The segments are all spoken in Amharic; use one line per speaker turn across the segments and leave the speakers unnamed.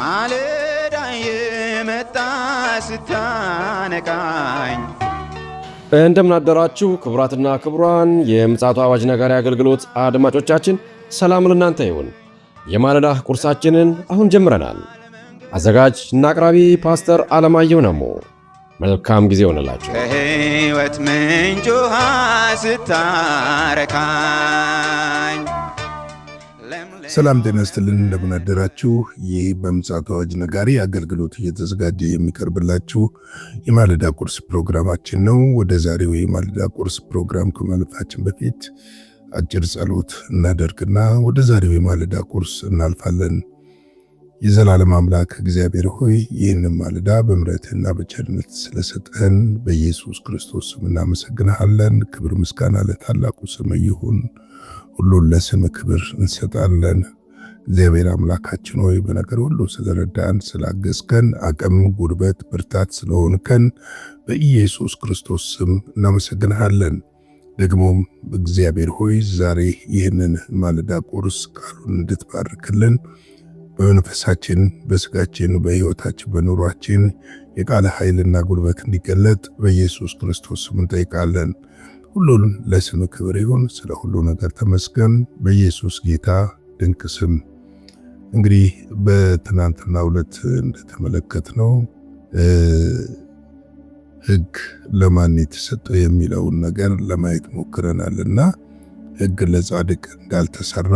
ማለዳ የመጣ ስታነቃኝ።
እንደምን አደራችሁ ክቡራትና ክቡራን የምፅዓቱ አዋጅ ነጋሪ አገልግሎት አድማጮቻችን፣ ሰላም ለእናንተ ይሁን። የማለዳ ቁርሳችንን አሁን ጀምረናል። አዘጋጅ እና አቅራቢ ፓስተር አለማየሁ ነሞ። መልካም ጊዜ ሆነላችሁ።
ከሕይወት ምንጭ ውሃ ስታረካኝ።
ሰላም ጤና ይስጥልን፣ እንደምን አደራችሁ። ይህ በምፅዓቱ አዋጅ ነጋሪ አገልግሎት እየተዘጋጀ የሚቀርብላችሁ የማለዳ ቁርስ ፕሮግራማችን ነው። ወደ ዛሬው የማለዳ ቁርስ ፕሮግራም ከማለፋችን በፊት አጭር ጸሎት እናደርግና ወደ ዛሬው የማለዳ ቁርስ እናልፋለን። የዘላለም አምላክ እግዚአብሔር ሆይ ይህንን ማለዳ በምሕረትህና በቸርነት ስለሰጠን በኢየሱስ ክርስቶስ ስም እናመሰግንሃለን። ክብር ምስጋና ለታላቁ ስም ይሁን። ሁሉን ለስም ክብር እንሰጣለን። እግዚአብሔር አምላካችን ሆይ በነገር ሁሉ ስለረዳን፣ ስላገዝከን፣ አቅም፣ ጉልበት፣ ብርታት ስለሆንከን በኢየሱስ ክርስቶስ ስም እናመሰግንሃለን። ደግሞም እግዚአብሔር ሆይ ዛሬ ይህንን ማለዳ ቁርስ ቃሉን እንድትባርክልን በመንፈሳችን፣ በስጋችን፣ በሕይወታችን፣ በኑሯችን የቃለ ኃይልና ጉልበት እንዲገለጥ በኢየሱስ ክርስቶስ ስም እንጠይቃለን። ሁሉን ለስም ክብር ይሁን። ስለ ሁሉ ነገር ተመስገን በኢየሱስ ጌታ ድንቅ ስም። እንግዲህ በትናንትናው ዕለት እንደተመለከትነው ሕግ ለማን የተሰጠው የሚለውን ነገር ለማየት ሞክረናልና ሕግ ለጻድቅ እንዳልተሰራ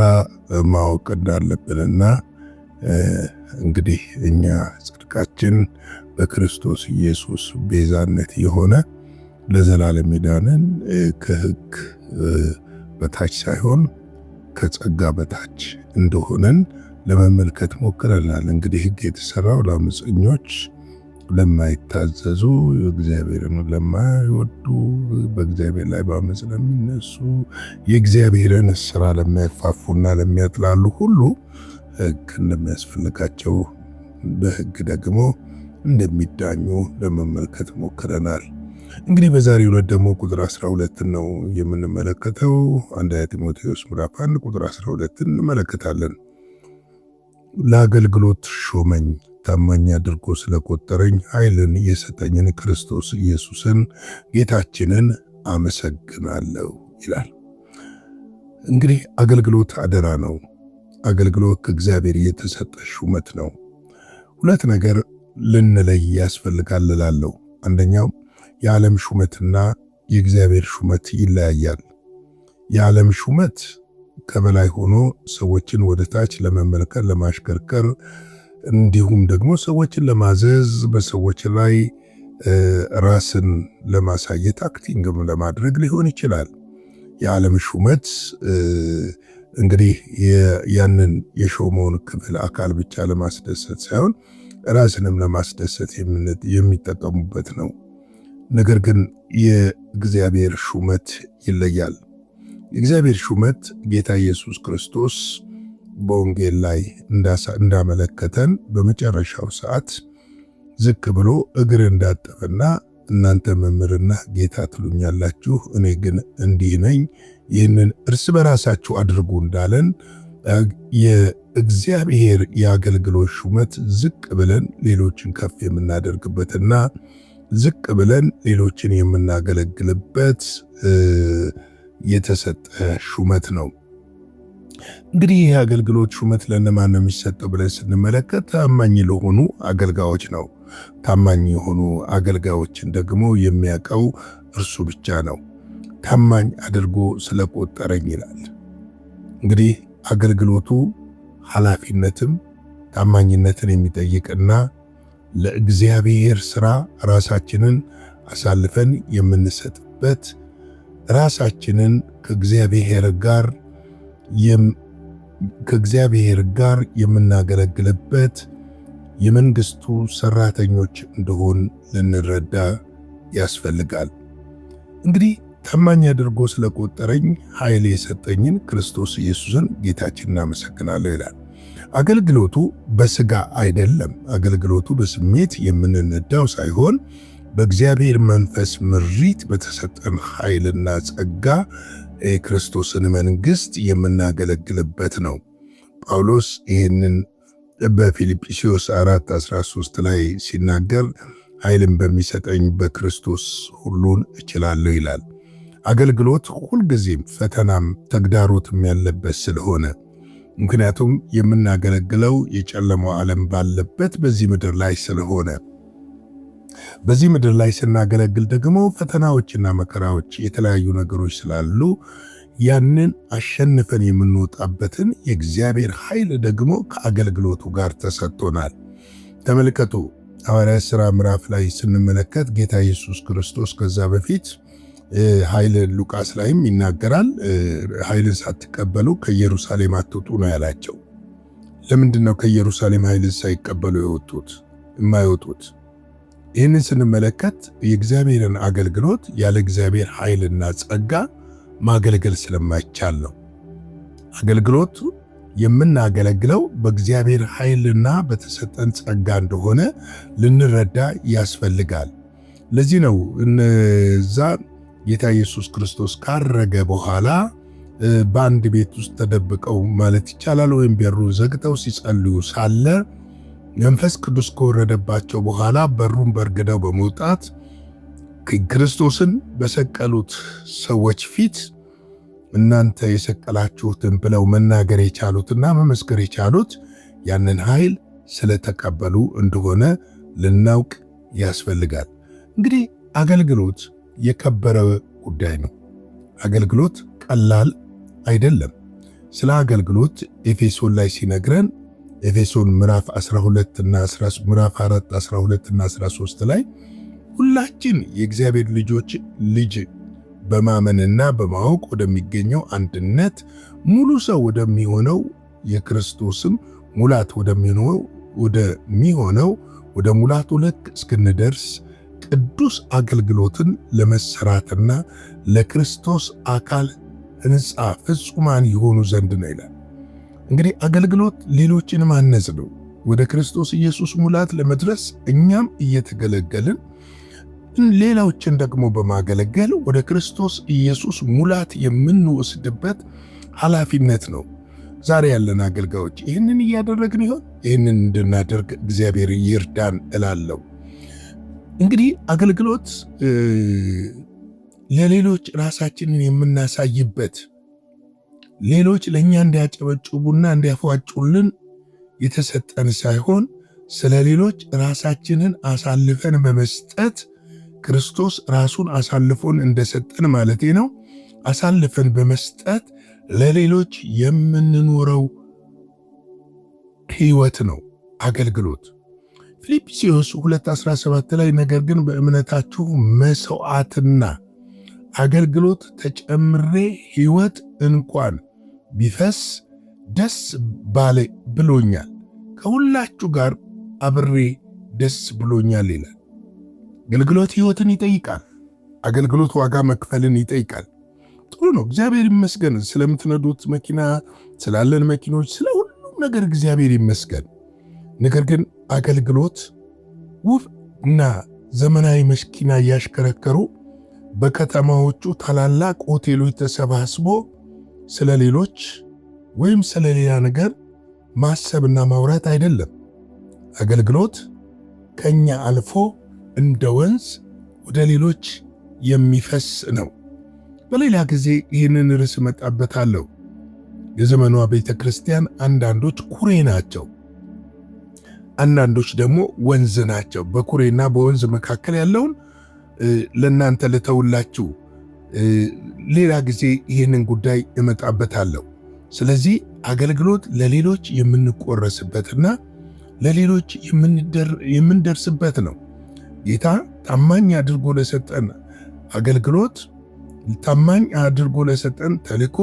ማወቅ እንዳለብንና እንግዲህ እኛ ጽድቃችን በክርስቶስ ኢየሱስ ቤዛነት የሆነ ለዘላለም የዳንን ከሕግ በታች ሳይሆን ከጸጋ በታች እንደሆነን ለመመልከት ሞክረናል። እንግዲህ ሕግ የተሰራው ለአመፀኞች፣ ለማይታዘዙ፣ እግዚአብሔርን ለማይወዱ፣ በእግዚአብሔር ላይ በአመፅ ለሚነሱ፣ የእግዚአብሔርን ስራ ለሚያፋፉና ለሚያጥላሉ ሁሉ ሕግ እንደሚያስፈልጋቸው፣ በሕግ ደግሞ እንደሚዳኙ ለመመልከት ሞክረናል። እንግዲህ በዛሬው ዕለት ደግሞ ቁጥር 12 ነው የምንመለከተው። አንደኛ ጢሞቴዎስ ምዕራፍ 1 ቁጥር 12 እንመለከታለን። ለአገልግሎት ሾመኝ፣ ታማኝ አድርጎ ስለቆጠረኝ ኃይልን የሰጠኝን ክርስቶስ ኢየሱስን ጌታችንን አመሰግናለሁ ይላል። እንግዲህ አገልግሎት አደራ ነው። አገልግሎት ከእግዚአብሔር የተሰጠ ሹመት ነው። ሁለት ነገር ልንለይ ያስፈልጋል እላለሁ። አንደኛው የዓለም ሹመትና የእግዚአብሔር ሹመት ይለያያል። የዓለም ሹመት ከበላይ ሆኖ ሰዎችን ወደ ታች ለመመልከት፣ ለማሽከርከር እንዲሁም ደግሞ ሰዎችን ለማዘዝ፣ በሰዎች ላይ ራስን ለማሳየት አክቲንግም ለማድረግ ሊሆን ይችላል። የዓለም ሹመት እንግዲህ ያንን የሾመውን ክፍል አካል ብቻ ለማስደሰት ሳይሆን ራስንም ለማስደሰት የሚጠቀሙበት ነው። ነገር ግን የእግዚአብሔር ሹመት ይለያል። የእግዚአብሔር ሹመት ጌታ ኢየሱስ ክርስቶስ በወንጌል ላይ እንዳመለከተን በመጨረሻው ሰዓት ዝቅ ብሎ እግር እንዳጠበና እናንተ መምህርና ጌታ ትሉኛላችሁ፣ እኔ ግን እንዲህ ነኝ፣ ይህንን እርስ በራሳችሁ አድርጉ እንዳለን የእግዚአብሔር የአገልግሎት ሹመት ዝቅ ብለን ሌሎችን ከፍ የምናደርግበትና ዝቅ ብለን ሌሎችን የምናገለግልበት የተሰጠ ሹመት ነው። እንግዲህ ይህ አገልግሎት ሹመት ለነማን ነው የሚሰጠው ብለን ስንመለከት ታማኝ ለሆኑ አገልጋዮች ነው። ታማኝ የሆኑ አገልጋዮችን ደግሞ የሚያውቀው እርሱ ብቻ ነው። ታማኝ አድርጎ ስለቆጠረኝ ይላል። እንግዲህ አገልግሎቱ ኃላፊነትም ታማኝነትን የሚጠይቅና ለእግዚአብሔር ሥራ ራሳችንን አሳልፈን የምንሰጥበት፣ ራሳችንን ከእግዚአብሔር ጋር የምናገለግልበት የመንግስቱ ሰራተኞች እንደሆን ልንረዳ ያስፈልጋል። እንግዲህ ታማኝ አድርጎ ስለቆጠረኝ ኃይል የሰጠኝን ክርስቶስ ኢየሱስን ጌታችንን አመሰግናለሁ ይላል። አገልግሎቱ በስጋ አይደለም። አገልግሎቱ በስሜት የምንነዳው ሳይሆን በእግዚአብሔር መንፈስ ምሪት በተሰጠን ኃይልና ጸጋ የክርስቶስን መንግስት የምናገለግልበት ነው። ጳውሎስ ይህንን በፊልጵስዩስ 4:13 ላይ ሲናገር ኃይልን በሚሰጠኝ በክርስቶስ ሁሉን እችላለሁ ይላል። አገልግሎት ሁልጊዜም ፈተናም ተግዳሮትም ያለበት ስለሆነ ምክንያቱም የምናገለግለው የጨለማው ዓለም ባለበት በዚህ ምድር ላይ ስለሆነ በዚህ ምድር ላይ ስናገለግል ደግሞ ፈተናዎችና መከራዎች የተለያዩ ነገሮች ስላሉ ያንን አሸንፈን የምንወጣበትን የእግዚአብሔር ኃይል ደግሞ ከአገልግሎቱ ጋር ተሰጥቶናል። ተመልከቱ ሐዋርያት ሥራ ምዕራፍ ላይ ስንመለከት ጌታ ኢየሱስ ክርስቶስ ከዛ በፊት ኃይል ሉቃስ ላይም ይናገራል። ኃይልን ሳትቀበሉ ከኢየሩሳሌም አትውጡ ነው ያላቸው። ለምንድነው ከኢየሩሳሌም ኃይልን ሳይቀበሉ የማይወጡት? ይህንን ስንመለከት የእግዚአብሔርን አገልግሎት ያለ እግዚአብሔር ኃይልና ጸጋ ማገልገል ስለማይቻል ነው። አገልግሎት የምናገለግለው በእግዚአብሔር ኃይልና በተሰጠን ጸጋ እንደሆነ ልንረዳ ያስፈልጋል። ለዚህ ነው እነዛ ጌታ ኢየሱስ ክርስቶስ ካረገ በኋላ በአንድ ቤት ውስጥ ተደብቀው ማለት ይቻላል ወይም በሩን ዘግተው ሲጸልዩ ሳለ መንፈስ ቅዱስ ከወረደባቸው በኋላ በሩን በርግደው በመውጣት ክርስቶስን በሰቀሉት ሰዎች ፊት እናንተ የሰቀላችሁትን ብለው መናገር የቻሉትና መመስከር የቻሉት ያንን ኃይል ስለተቀበሉ እንደሆነ ልናውቅ ያስፈልጋል። እንግዲህ አገልግሎት የከበረ ጉዳይ ነው። አገልግሎት ቀላል አይደለም። ስለ አገልግሎት ኤፌሶን ላይ ሲነግረን ኤፌሶን ምዕራፍ 12 እና ምዕራፍ 4 12 እና 13 ላይ ሁላችን የእግዚአብሔር ልጅ በማመንና በማወቅ ወደሚገኘው አንድነት ሙሉ ሰው ወደሚሆነው የክርስቶስም ሙላት ወደሚሆነው ወደ ሙላቱ ልክ እስክንደርስ ቅዱስ አገልግሎትን ለመሰራትና ለክርስቶስ አካል ሕንጻ ፍጹማን የሆኑ ዘንድ ነው ይላል። እንግዲህ አገልግሎት ሌሎችን ማነጽ ነው። ወደ ክርስቶስ ኢየሱስ ሙላት ለመድረስ እኛም እየተገለገልን ሌላዎችን ደግሞ በማገለገል ወደ ክርስቶስ ኢየሱስ ሙላት የምንወስድበት ኃላፊነት ነው። ዛሬ ያለን አገልጋዮች ይህንን እያደረግን ይሆን? ይህንን እንድናደርግ እግዚአብሔር ይርዳን እላለሁ። እንግዲህ አገልግሎት ለሌሎች ራሳችንን የምናሳይበት ሌሎች ለእኛ እንዲያጨበጭቡና እንዲያፏጩልን የተሰጠን ሳይሆን ስለ ሌሎች ራሳችንን አሳልፈን በመስጠት ክርስቶስ ራሱን አሳልፎን እንደሰጠን ማለቴ ነው። አሳልፈን በመስጠት ለሌሎች የምንኖረው ሕይወት ነው አገልግሎት። ፊልጵስዩስ 2:17 ላይ ነገር ግን በእምነታችሁ መስዋዕትና አገልግሎት ተጨምሬ ሕይወት እንኳን ቢፈስ ደስ ባለ ብሎኛል፣ ከሁላችሁ ጋር አብሬ ደስ ብሎኛል ይላል። አገልግሎት ሕይወትን ይጠይቃል። አገልግሎት ዋጋ መክፈልን ይጠይቃል። ጥሩ ነው። እግዚአብሔር ይመስገን ስለምትነዱት መኪና፣ ስላለን መኪኖች፣ ስለ ሁሉም ነገር እግዚአብሔር ይመስገን። ነገር ግን አገልግሎት ውብ እና ዘመናዊ መኪና እያሽከረከሩ በከተማዎቹ ታላላቅ ሆቴሎች ተሰባስቦ ስለ ሌሎች ወይም ስለ ሌላ ነገር ማሰብና ማውራት አይደለም። አገልግሎት ከኛ አልፎ እንደ ወንዝ ወደ ሌሎች የሚፈስ ነው። በሌላ ጊዜ ይህንን ርዕስ እመጣበታለሁ። የዘመኗ ቤተ ክርስቲያን አንዳንዶች ኩሬ ናቸው፣ አንዳንዶች ደግሞ ወንዝ ናቸው። በኩሬና በወንዝ መካከል ያለውን ለእናንተ ልተውላችሁ። ሌላ ጊዜ ይህንን ጉዳይ እመጣበታለሁ። ስለዚህ አገልግሎት ለሌሎች የምንቆረስበትና ለሌሎች የምንደርስበት ነው። ጌታ ታማኝ አድርጎ ለሰጠን አገልግሎት፣ ታማኝ አድርጎ ለሰጠን ተልእኮ፣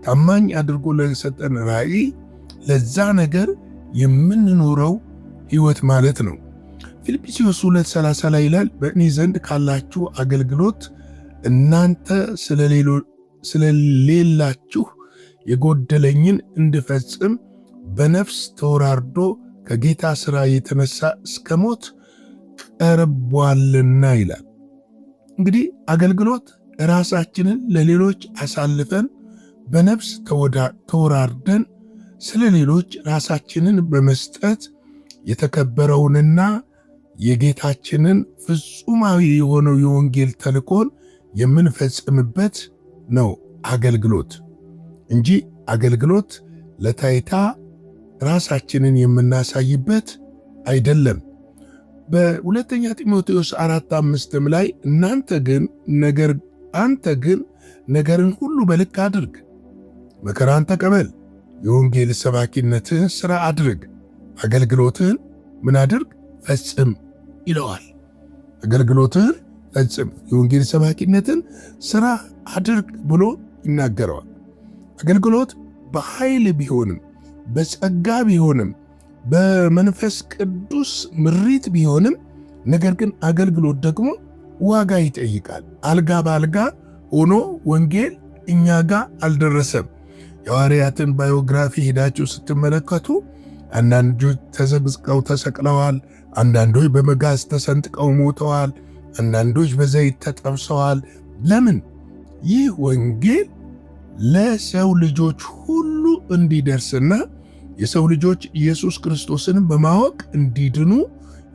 ታማኝ አድርጎ ለሰጠን ራእይ፣ ለዛ ነገር የምንኖረው ሕይወት ማለት ነው። ፊልጵስዩስ 2:30 ላይ ይላል በእኔ ዘንድ ካላችሁ አገልግሎት እናንተ ስለሌላችሁ የጎደለኝን እንድፈጽም በነፍስ ተወራርዶ ከጌታ ሥራ የተነሳ እስከ ሞት ቀርቧልና ይላል። እንግዲህ አገልግሎት ራሳችንን ለሌሎች አሳልፈን በነፍስ ተወራርደን ስለ ሌሎች ራሳችንን በመስጠት የተከበረውንና የጌታችንን ፍጹማዊ የሆነው የወንጌል ተልእኮን የምንፈጽምበት ነው አገልግሎት እንጂ አገልግሎት ለታይታ ራሳችንን የምናሳይበት አይደለም። በሁለተኛ ጢሞቴዎስ 4:5 ላይ አንተ ግን ነገርን ሁሉ በልክ አድርግ፣ መከራን ተቀበል፣ የወንጌል ሰባኪነትህን ሥራ አድርግ፣ አገልግሎትህን ምን አድርግ? ፈጽም ይለዋል። አገልግሎትህን ፈጽም፣ የወንጌል ሰባኪነትን ሥራ አድርግ ብሎ ይናገረዋል። አገልግሎት በኃይል ቢሆንም በጸጋ ቢሆንም በመንፈስ ቅዱስ ምሪት ቢሆንም ነገር ግን አገልግሎት ደግሞ ዋጋ ይጠይቃል። አልጋ በአልጋ ሆኖ ወንጌል እኛ ጋር አልደረሰም። የሐዋርያትን ባዮግራፊ ሄዳችሁ ስትመለከቱ አንዳንዶች ተዘግዝቀው ተሰቅለዋል፣ አንዳንዶች በመጋዝ ተሰንጥቀው ሞተዋል፣ አንዳንዶች በዘይት ተጠብሰዋል። ለምን? ይህ ወንጌል ለሰው ልጆች ሁሉ እንዲደርስና የሰው ልጆች ኢየሱስ ክርስቶስን በማወቅ እንዲድኑ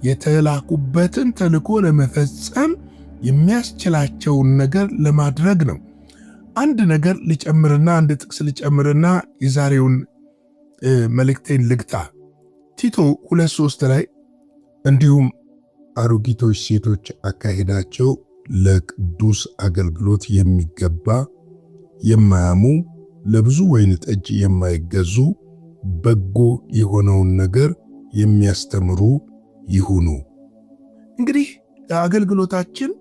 የተላኩበትን ተልእኮ ለመፈጸም የሚያስችላቸውን ነገር ለማድረግ ነው። አንድ ነገር ልጨምርና አንድ ጥቅስ ልጨምርና የዛሬውን መልእክቴን ልግታ። ቲቶ 2:3 ላይ እንዲሁም አሮጊቶች ሴቶች አካሄዳቸው ለቅዱስ አገልግሎት የሚገባ የማያሙ፣ ለብዙ ወይን ጠጅ የማይገዙ፣ በጎ የሆነውን ነገር የሚያስተምሩ ይሁኑ። እንግዲህ አገልግሎታችን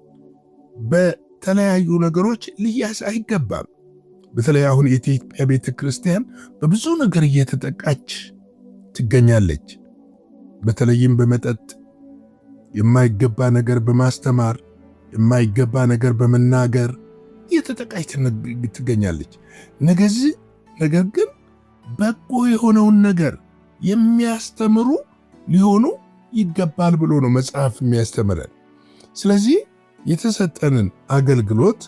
በተለያዩ ነገሮች ሊያዝ አይገባም። በተለይ አሁን የኢትዮጵያ ቤተ ክርስቲያን በብዙ ነገር እየተጠቃች ትገኛለች። በተለይም በመጠጥ የማይገባ ነገር በማስተማር የማይገባ ነገር በመናገር እየተጠቃች ትገኛለች። ነገር ግን በጎ የሆነውን ነገር የሚያስተምሩ ሊሆኑ ይገባል ብሎ ነው መጽሐፍ የሚያስተምረን። ስለዚህ የተሰጠንን አገልግሎት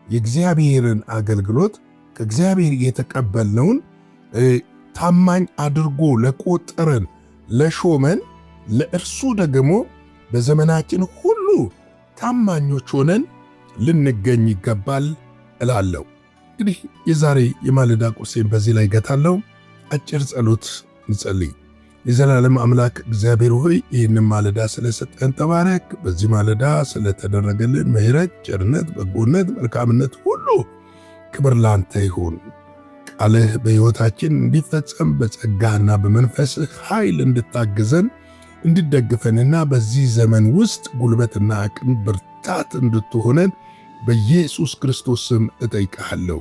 የእግዚአብሔርን አገልግሎት ከእግዚአብሔር የተቀበልነውን ታማኝ አድርጎ ለቆጠረን ለሾመን ለእርሱ ደግሞ በዘመናችን ሁሉ ታማኞች ሆነን ልንገኝ ይገባል እላለሁ። እንግዲህ የዛሬ የማለዳ ቁርሴን በዚህ ላይ ገታለሁ። አጭር ጸሎት እንጸልይ። የዘላለም አምላክ እግዚአብሔር ሆይ ይህንን ማለዳ ስለሰጠን ተባረክ። በዚህ ማለዳ ስለተደረገልን ምሕረት፣ ቸርነት፣ በጎነት፣ መልካምነት ሁሉ ክብር ላንተ ይሁን። ቃልህ በሕይወታችን እንዲፈጸም በጸጋና በመንፈስህ ኃይል እንድታግዘን እንድደግፈንና በዚህ ዘመን ውስጥ ጉልበትና አቅም ብርታት እንድትሆነን በኢየሱስ ክርስቶስ ስም እጠይቅሃለሁ።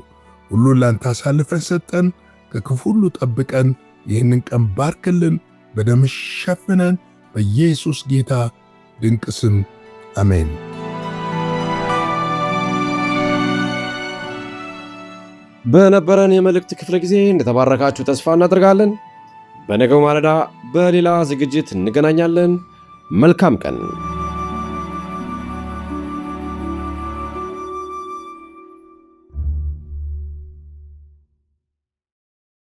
ሁሉን ላንተ አሳልፈን ሰጠን። ከክፉ ሁሉ ጠብቀን። ይህንን ቀን ባርክልን፣ በደምህ ሸፍነን። በኢየሱስ ጌታ ድንቅ ስም አሜን።
በነበረን የመልእክት ክፍለ ጊዜ እንደተባረካችሁ ተስፋ እናደርጋለን። በነገው ማለዳ በሌላ ዝግጅት እንገናኛለን። መልካም ቀን።